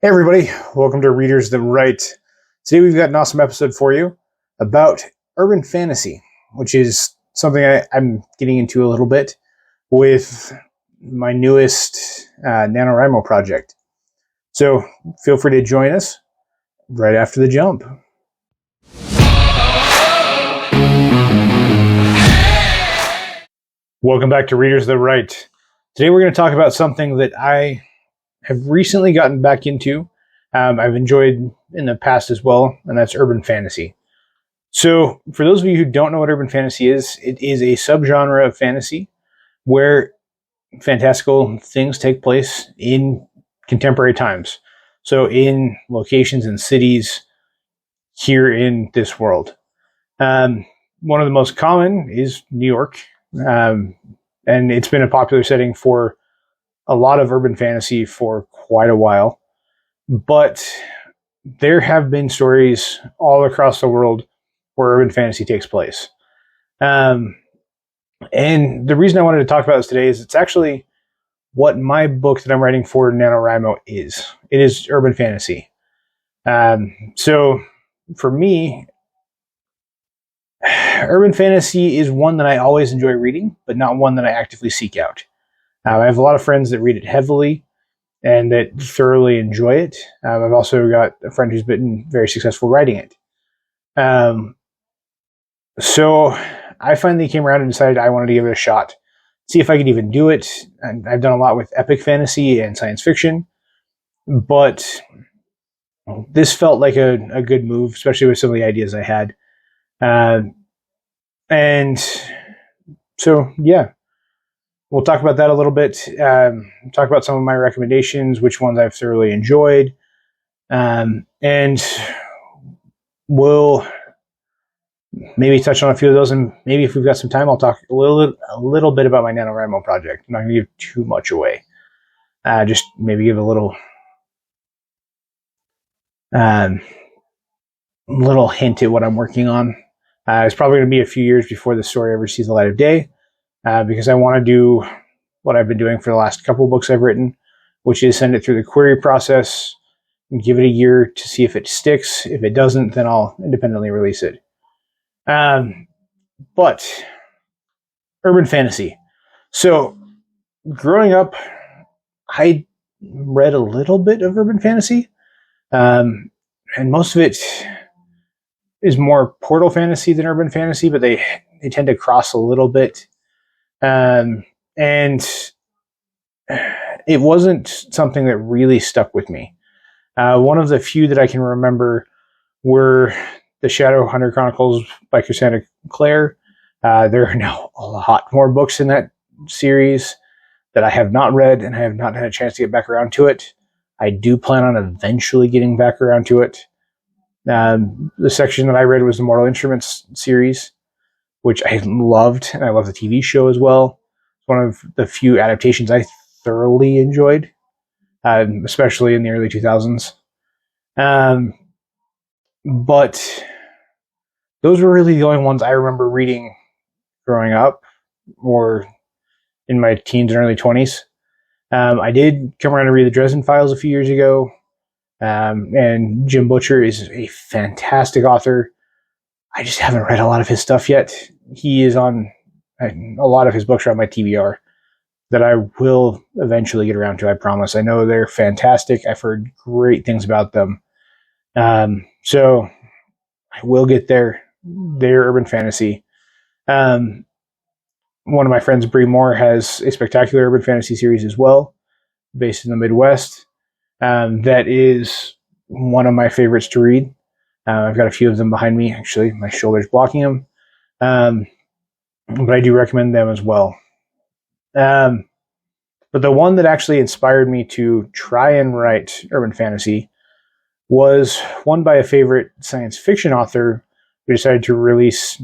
Hey everybody, welcome to Readers That Write. Today we've got an awesome episode for you about urban fantasy, which is something I'm getting into a little bit with my newest NaNoWriMo project. So feel free to join us right after the jump. Welcome back to Readers That Write. Today we're going to talk about something that I have recently gotten back into. I've enjoyed in the past as well, and that's urban fantasy. So, for those of you who don't know what urban fantasy is, it is a subgenre of fantasy where fantastical things take place in contemporary times. So, in locations and cities here in this world. One of the most common is New York, and it's been a popular setting for a lot of urban fantasy for quite a while. But there have been stories all across the world where urban fantasy takes place. And the reason I wanted to talk about this today is it's actually what my book that I'm writing for NaNoWriMo is. It is urban fantasy. So for me, urban fantasy is one that I always enjoy reading, but not one that I actively seek out. I have a lot of friends that read it heavily and that thoroughly enjoy it. I've also got a friend who's been very successful writing it. So I finally came around and decided I wanted to give it a shot, see if I could even do it. And I've done a lot with epic fantasy and science fiction, but this felt like a good move, especially with some of the ideas I had. And so, yeah. We'll talk about that a little bit, talk about some of my recommendations, which ones I've thoroughly enjoyed, and we'll maybe touch on a few of those, and maybe if we've got some time, I'll talk a little bit about my NaNoWriMo project. I'm not going to give too much away. Just maybe give a little hint at what I'm working on. It's probably going to be a few years before the story ever sees the light of day. Because I want to do what I've been doing for the last couple of books I've written, which is send it through the query process and give it a year to see if it sticks. If it doesn't, then I'll independently release it. But urban fantasy. So growing up, I read a little bit of urban fantasy, and most of it is more portal fantasy than urban fantasy, but they tend to cross a little bit. And it wasn't something that really stuck with me. One of the few that I can remember were the Shadowhunter Chronicles by Cassandra Clare. There are now a lot more books in that series that I have not read, and I have not had a chance to get back around to it. I do plan on eventually getting back around to it. The section that I read was the Mortal Instruments series, which I loved, and I love the TV show as well. It's one of the few adaptations I thoroughly enjoyed, especially in the early 2000s. But those were really the only ones I remember reading growing up, or in my teens and early 20s. I did come around to read the Dresden Files a few years ago, and Jim Butcher is a fantastic author. I just haven't read a lot of his stuff yet. He is on a lot of his books are on my TBR that I will eventually get around to, I promise. I know they're fantastic. I've heard great things about them. So I will get there. They're urban fantasy. One of my friends, Bree Moore, has a spectacular urban fantasy series as well, based in the Midwest. That is one of my favorites to read. I've got a few of them behind me, actually. My shoulder's blocking them. But I do recommend them as well. But the one that actually inspired me to try and write urban fantasy was one by a favorite science fiction author who decided to release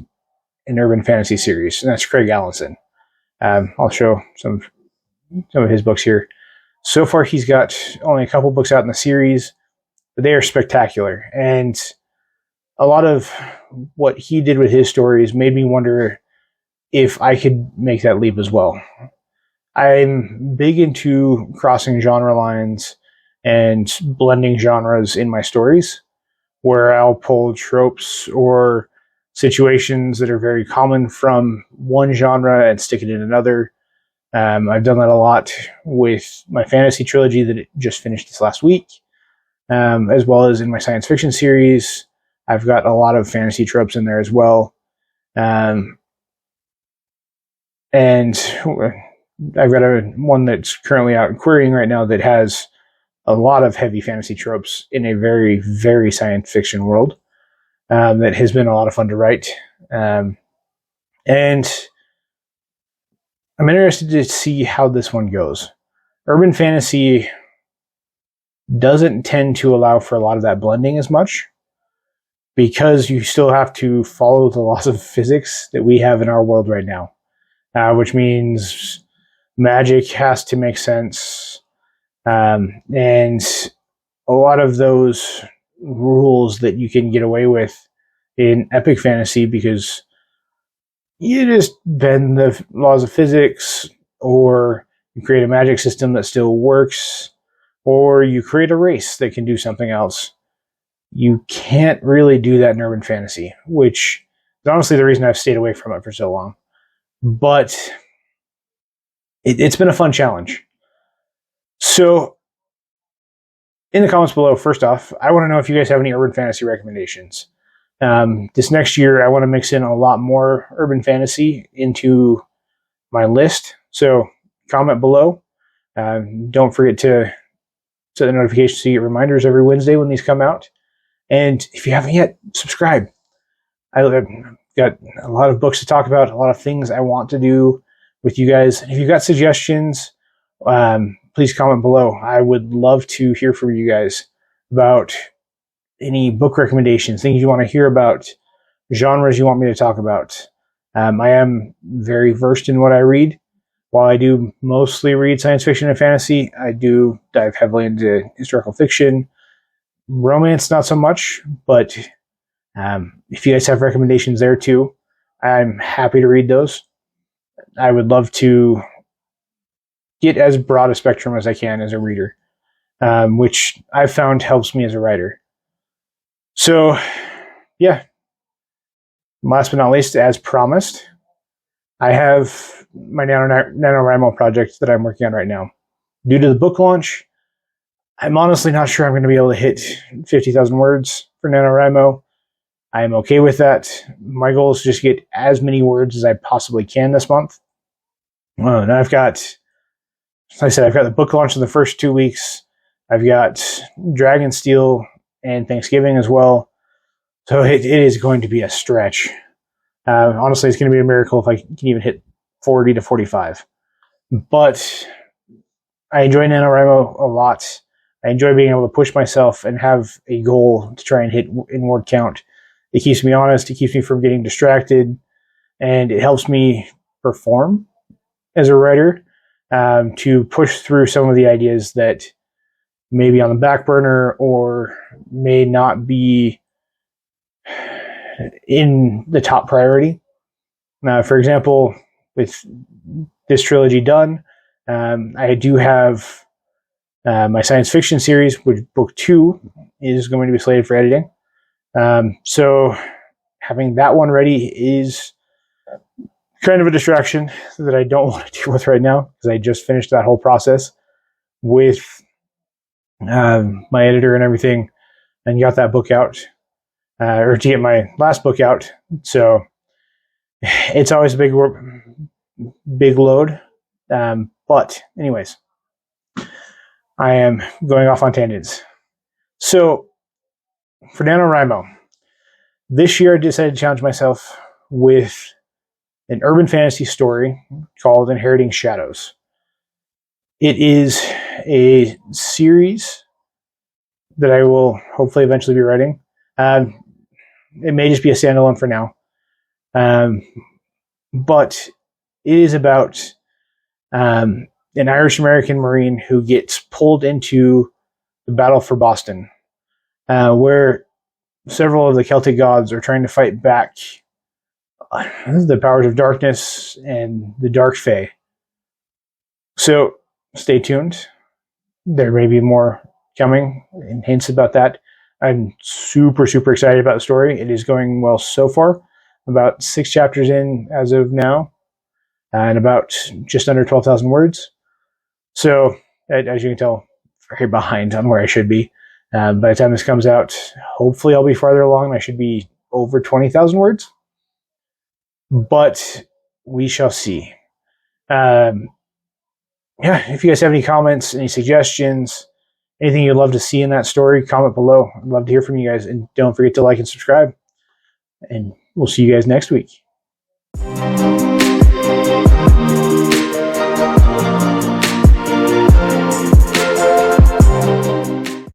an urban fantasy series, and that's Craig Allenson. I'll show some of his books here. So far, he's got only a couple books out in the series, but they are spectacular. And a lot of what he did with his stories made me wonder if I could make that leap as well. I'm big into crossing genre lines and blending genres in my stories, where I'll pull tropes or situations that are very common from one genre and stick it in another. I've done that a lot with my fantasy trilogy that it just finished this last week, as well as in my science fiction series. I've got a lot of fantasy tropes in there as well. And I've got one that's currently out querying right now that has a lot of heavy fantasy tropes in a very, very science fiction world, that has been a lot of fun to write. And I'm interested to see how this one goes. Urban fantasy doesn't tend to allow for a lot of that blending as much, because you still have to follow the laws of physics that we have in our world right now, which means magic has to make sense. And a lot of those rules that you can get away with in epic fantasy, because you just bend the laws of physics, or you create a magic system that still works, or you create a race that can do something else. You can't really do that in urban fantasy, which is honestly the reason I've stayed away from it for so long. But it's been a fun challenge. So, in the comments below, first off, I want to know if you guys have any urban fantasy recommendations. This next year, I want to mix in a lot more urban fantasy into my list. So, comment below. Don't forget to set the notifications so you get reminders every Wednesday when these come out. And if you haven't yet, subscribe. I've got a lot of books to talk about, a lot of things I want to do with you guys. If you've got suggestions, please comment below. I would love to hear from you guys about any book recommendations, things you want to hear about, genres you want me to talk about. I am very versed in what I read. While I do mostly read science fiction and fantasy, I do dive heavily into historical fiction. Romance, not so much, but if you guys have recommendations there too, I'm happy to read those. I would love to get as broad a spectrum as I can as a reader, which I've found helps me as a writer. So, yeah. Last but not least, as promised, I have my NaNoWriMo project that I'm working on right now. Due to the book launch, I'm honestly not sure I'm going to be able to hit 50,000 words for NaNoWriMo. I am okay with that. My goal is to just get as many words as I possibly can this month. And I've got, like I said, I've got the book launch in the first 2 weeks. I've got Dragonsteel and Thanksgiving as well. So it is going to be a stretch. Honestly, it's going to be a miracle if I can even hit 40 to 45. But I enjoy NaNoWriMo a lot. I enjoy being able to push myself and have a goal to try and hit in word count. It keeps me honest. It keeps me from getting distracted. And it helps me perform as a writer, to push through some of the ideas that may be on the back burner or may not be in the top priority. For example, with this trilogy done, I do have my science fiction series, which book 2 is going to be slated for editing. So having that one ready is kind of a distraction that I don't want to deal with right now, because I just finished that whole process with my editor and everything, and got that book out, or to get my last book out. So it's always a big load. But anyways, I am going off on tangents. So for NaNoWriMo, this year I decided to challenge myself with an urban fantasy story called Inheriting Shadows. It is a series that I will hopefully eventually be writing. It may just be a standalone for now. But it is about an Irish-American Marine who gets pulled into the battle for Boston, where several of the Celtic gods are trying to fight back the powers of darkness and the Dark Fae. So stay tuned. There may be more coming and hints about that. I'm super, super excited about the story. It is going well so far. About 6 chapters in as of now, and about just under 12,000 words. So, as you can tell, very behind on where I should be. By the time this comes out, hopefully I'll be farther along. I should be over 20,000 words. But we shall see. Yeah, if you guys have any comments, any suggestions, anything you'd love to see in that story, comment below. I'd love to hear from you guys. And don't forget to like and subscribe. And we'll see you guys next week.